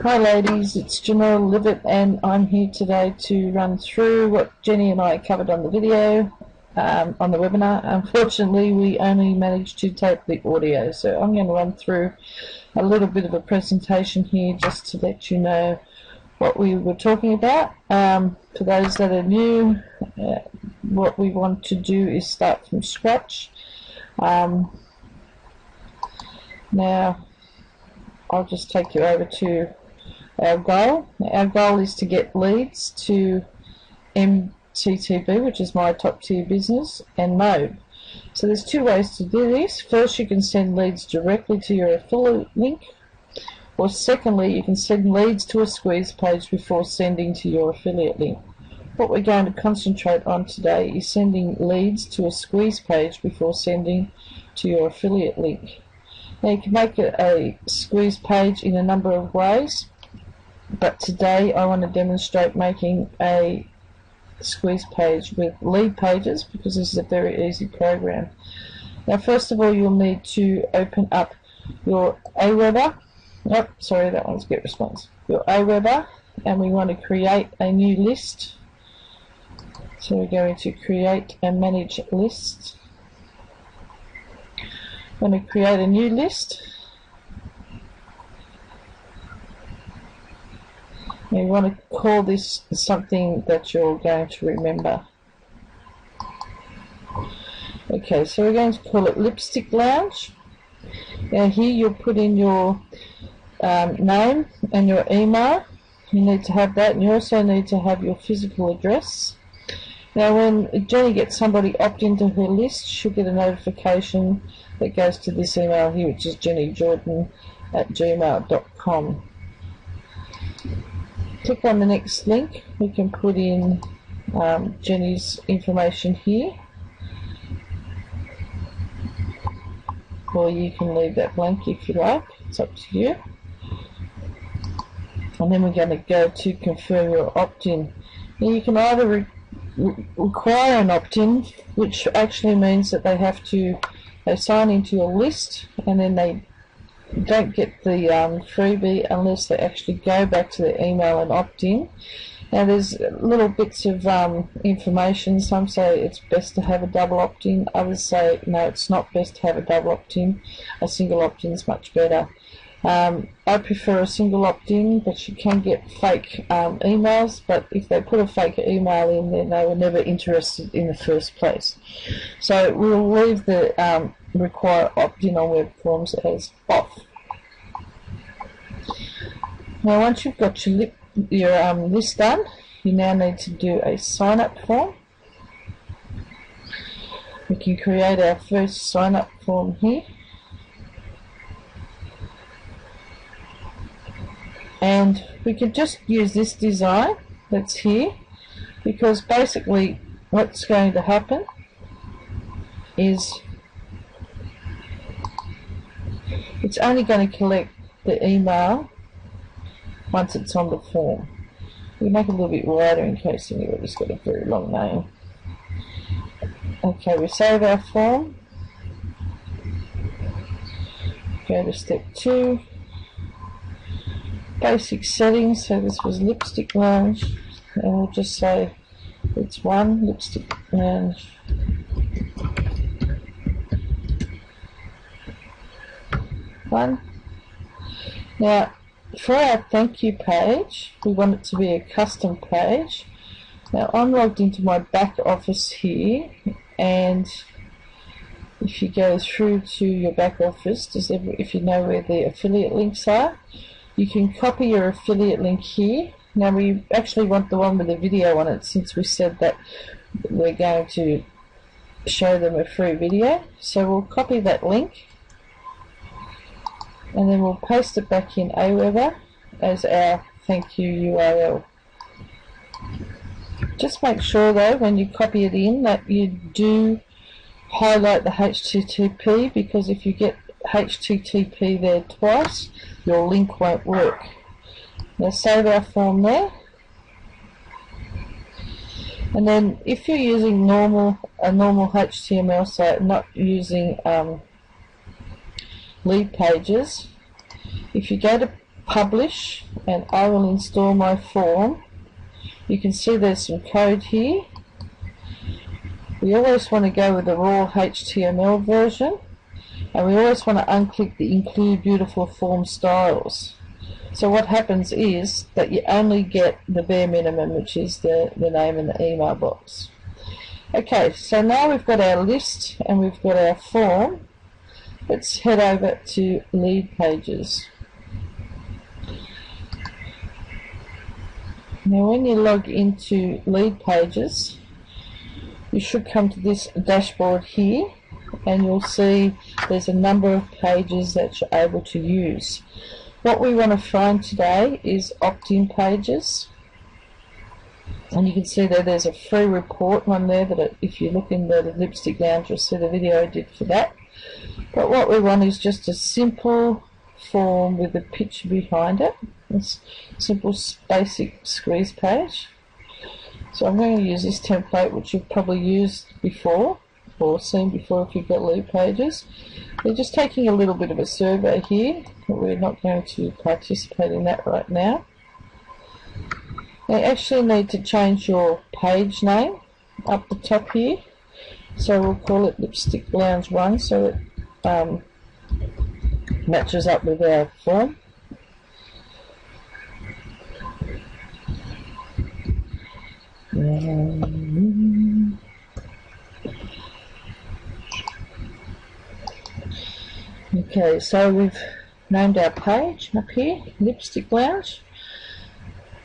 Hi ladies, it's Janelle Livett and I'm here today to run through what Jenny and I covered on the video, on the webinar. Unfortunately, we only managed to tape the audio, so I'm going to run through a little bit of a presentation here just to let you know what we were talking about. For those that are new, what we want to do is start from scratch. Now, I'll just take you over to our goal. Our goal is to get leads to MTTB, which is my top tier business, and Mode. So there's two ways to do this. First, you can send leads directly to your affiliate link, or secondly, you can send leads to a squeeze page before sending to your affiliate link. What we're going to concentrate on today is sending leads to a squeeze page before sending to your affiliate link. Now, you can make a squeeze page in a number of ways, but today I want to demonstrate making a squeeze page with lead pages because this is a very easy program. Now, first of all, you'll need to open up your Aweber. Oh, sorry, that one's GetResponse. Your Aweber, and we want to create a new list. So we're going to create and manage list. I'm going to create a new list. You want to call this something that you're going to remember. Okay, so we're going to call it Lipstick Lounge. Now here you'll put in your name and your email. You need to have that, and you also need to have your physical address. Now when Jenny gets somebody opt into her list, she'll get a notification that goes to this email here, which is jennyjordan@gmail.com. Click on the next link. We can put in Jenny's information here, or you can leave that blank if you like. It's up to you. And then we're going to go to confirm your opt-in. Now you can either require an opt-in, which actually means that they sign into your list and then they don't get the freebie unless they actually go back to their email and opt in. Now there's little bits of information. Some say it's best to have a double opt-in, others say no, it's not best to have a double opt-in, a single opt-in is much better. I prefer a single opt-in, but you can get fake emails, but if they put a fake email in, then they were never interested in the first place. So we'll leave the require opt-in on web forms as off. Now once you've got your list done, you now need to do a sign-up form. We can create our first sign-up form here. And we could just use this design that's here, because basically what's going to happen is it's only going to collect the email once it's on the form. We make it a little bit wider in case anybody's got a very long name. Okay, we save our form. Go to step 2. Basic settings, so this was Lipstick Lounge, and we'll just say it's 1 Lipstick Lounge. Now for our thank you page, we want it to be a custom page. Now I'm logged into my back office here, and if you go through to your back office, if you know where the affiliate links are, you can copy your affiliate link here. Now we actually want the one with the video on it, since we said that we're going to show them a free video. So we'll copy that link and then we'll paste it back in Aweber as our thank you URL. Just make sure though when you copy it in that you do highlight the HTTP, because if you get HTTP there twice, your link won't work. Now save our form there, and then if you're using a normal HTML site, not using lead pages, if you go to publish, and I will install my form. You can see there's some code here. We always want to go with the raw HTML version, and we always want to unclick the include beautiful form styles. So what happens is that you only get the bare minimum, which is the name and the email box. Okay, so now we've got our list and we've got our form. Let's head over to lead pages. Now when you log into lead pages, you should come to this dashboard here, and you'll see there's a number of pages that you're able to use. What we want to find today is opt-in pages, and you can see there's a free report one there that if you look in the Lipstick Lounge you'll see the video I did for that. But what we want is just a simple form with a picture behind it. It's a simple basic squeeze page. So I'm going to use this template, which you've probably used before or seen before if you've got lead pages. We're just taking a little bit of a survey here, but we're not going to participate in that right now. You actually need to change your page name up the top here. So we'll call it Lipstick Lounge 1 so it matches up with our form. Okay, so we've named our page up here, Lipstick Lounge.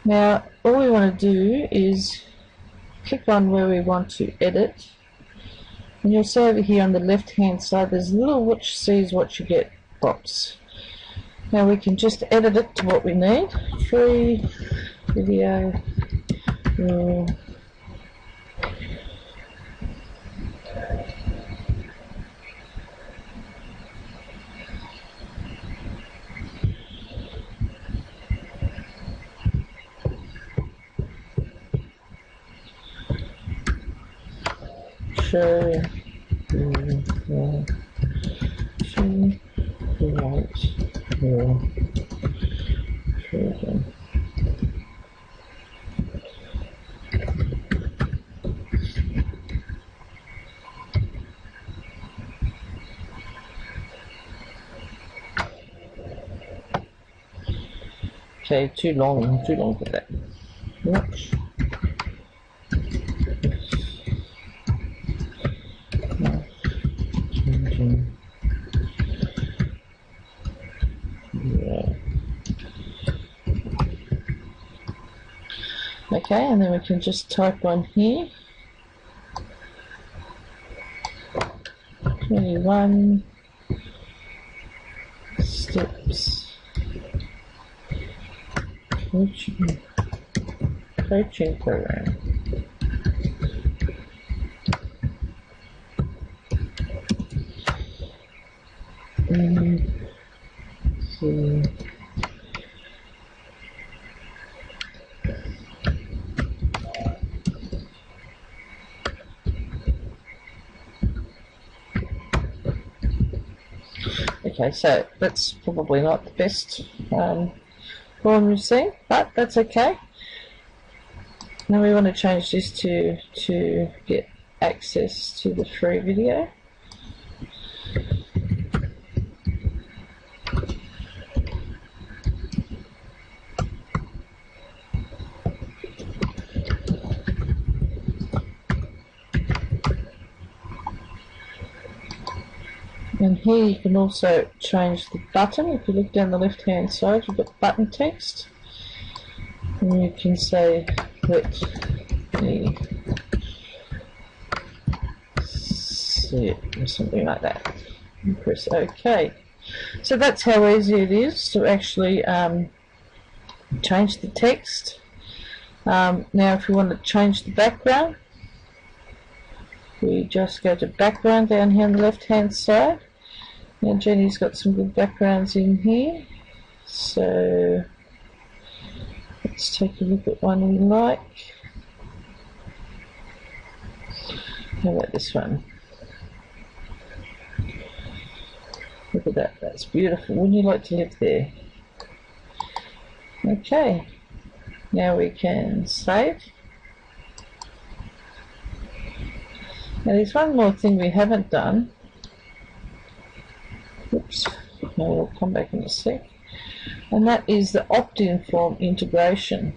Now all we want to do is click on where we want to edit, and you'll see over here on the left hand side there's a little which sees what you get box. Now we can just edit it to what we need. Free video show okay, too long for that. Watch. Okay, and then we can just type on here 21 steps coaching program. So okay, so that's probably not the best form we've seen, but that's okay. Now we want to change this to get access to the free video. And here you can also change the button. If you look down the left hand side, you've got button text, and you can say let me see it or something like that, and press OK. So that's how easy it is to actually change the text. Now if you want to change the background, we just go to background down here on the left hand side. Now Jenny's got some good backgrounds in here, so let's take a look at one we like. How about this one? Look at that, that's beautiful. Wouldn't you like to live there? Okay, now we can save. Now there's one more thing we haven't done. Oops, we'll come back in a sec. And that is the opt-in form integration.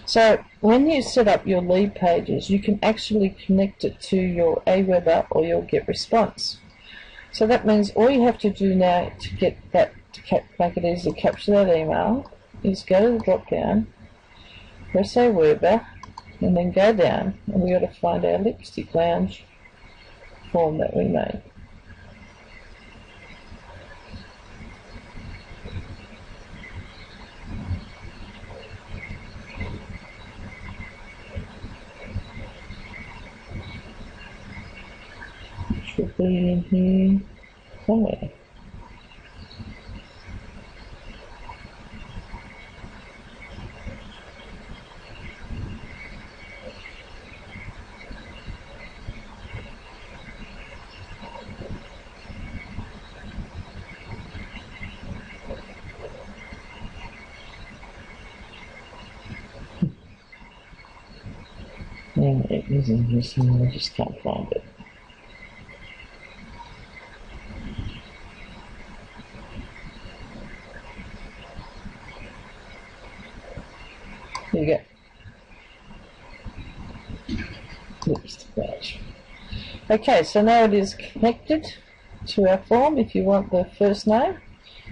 So when you set up your lead pages, you can actually connect it to your Aweber or your GetResponse. So that means all you have to do now to get that, to make it easy to capture that email, is go to the drop down, press Aweber, and then go down, and we've got to find our Lipstick Lounge form that we made. Should be in here somewhere. And it is in here somewhere, I just can't find it. There you go. Lipstick Lounge. Okay, so now it is connected to our form. If you want the first name,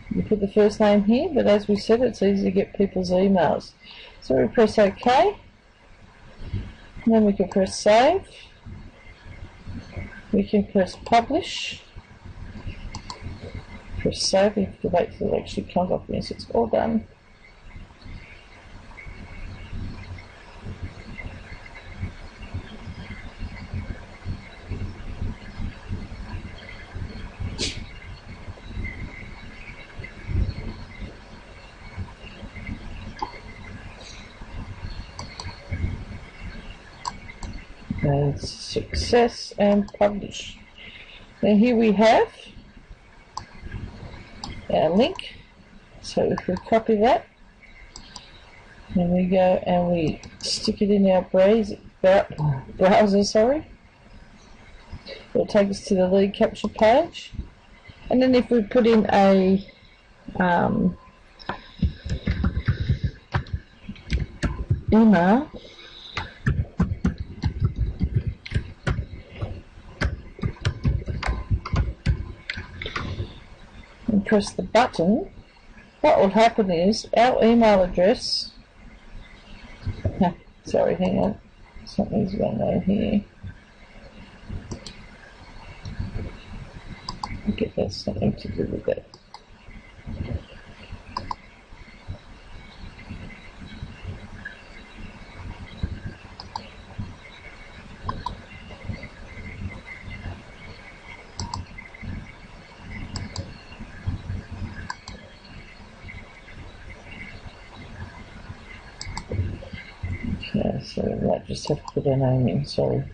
you put the first name here, but as we said, it's easy to get people's emails. So we press OK, and then we can press save. We can press publish. Press save, you have to wait till it actually comes up. Yes, it's all done. And success and publish. Now here we have our link. So if we copy that, then we go and we stick it in our browser, sorry. It'll take us to the lead capture page. And then if we put in a email, and press the button, what will happen is our email address, sorry, hang on, something's going on here. I get there's something to do with it. Okay, so we might just have to put our name in, sorry.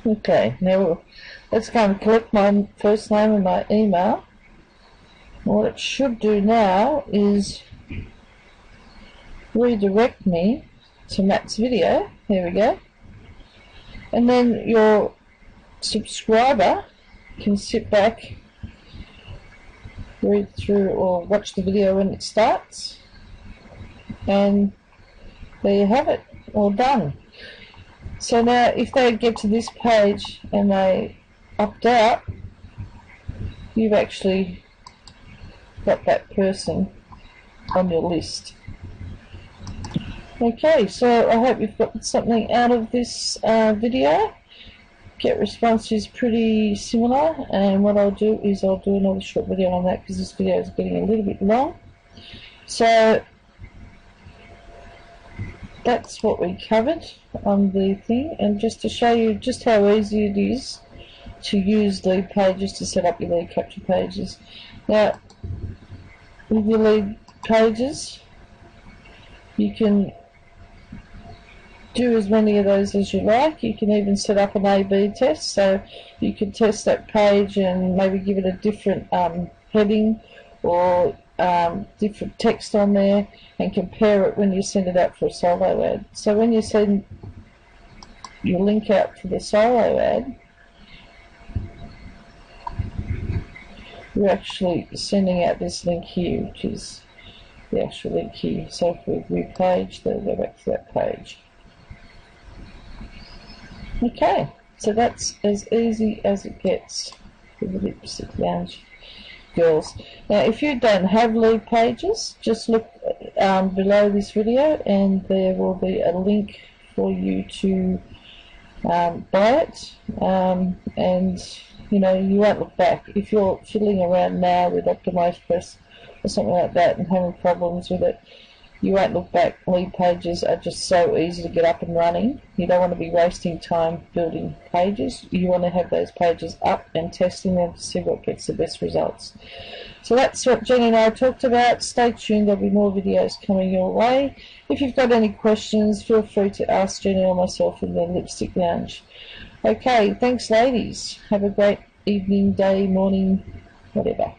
Okay, now let's go and collect my first name and my email. What it should do now is redirect me to Matt's video. There we go. And then your subscriber can sit back, read through or watch the video when it starts. And there you have it, all done. So now if they get to this page and they opt out, you've actually got that person on your list. Okay, so I hope you've got something out of this video. Get response is pretty similar, and what I'll do is I'll do another short video on that because this video is getting a little bit long. So that's what we covered on the thing, and just to show you just how easy it is to use lead pages to set up your lead capture pages. Now, with your lead pages, you can do as many of those as you like. You can even set up an A/B test, so you can test that page and maybe give it a different heading or different text on there, and compare it when you send it out for a solo ad. So when you send your link out for the solo ad, you're actually sending out this link here, which is the actual link here. So if we view page, they'll go back to that page. Okay, so that's as easy as it gets for the Lipstick Lounge girls. Now, if you don't have lead pages, just look below this video, and there will be a link for you to buy it, and you know, you won't look back. If you're fiddling around now with OptimizePress or something like that and having problems with it, you won't look back. Lead pages are just so easy to get up and running. You don't want to be wasting time building pages. You want to have those pages up and testing them to see what gets the best results. So that's what Jenny and I talked about. Stay tuned, there'll be more videos coming your way. If you've got any questions, feel free to ask Jenny or myself in the Lipstick Lounge. Okay, thanks ladies. Have a great evening, day, morning, whatever.